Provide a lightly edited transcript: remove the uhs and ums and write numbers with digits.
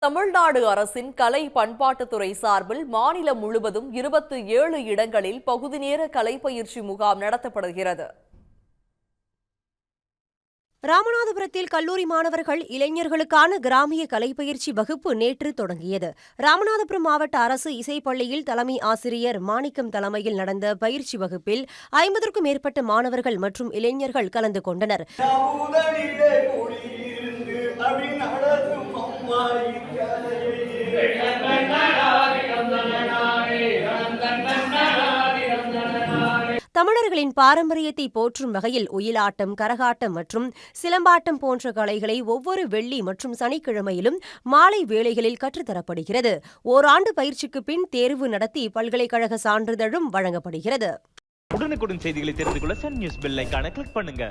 தமிழ்நாடு அரசின் கலை பண்பாட்டுத்துறை சார்பில் மாநிலம் முழுவதும் 27 இடங்களில் பகுதி நேர கலை பயிற்சி முகாம் நடத்தப்படுகிறது. ராமநாதபுரத்தில் கல்லூரி மாணவர்கள் இளைஞர்களுக்கான கிராமிய கலைப்பயிற்சி வகுப்பு நேற்று தொடங்கியது. ராமநாதபுரம் மாவட்ட அரசு இசைப்பள்ளியில் தலைமை ஆசிரியர் மாணிக்கம் தலைமையில் நடந்த பயிற்சி வகுப்பில் 50க்கும் மேற்பட்ட மாணவர்கள் மற்றும் இளைஞர்கள் கலந்து கொண்டனர். தமிழர்களின் பாரம்பரியத்தை போற்றும் வகையில் ஒயிலாட்டம், கரகாட்டம் மற்றும் சிலம்பாட்டம் போன்ற கலைகளை ஒவ்வொரு வெள்ளி மற்றும் சனிக்கிழமையிலும் மாலை வேளைகளில் கற்றுத்தரப்படுகிறது. ஓராண்டு பயிற்சிக்கு பின் தேர்வு நடத்தி பல்கலைக்கழக சான்றிதழும் வழங்கப்படுகிறது. உடனுக்குடன் செய்திகளை தெரிந்து கொள்ள சன் நியூஸ் பெல் ஐகானை கிளிக் பண்ணுங்க.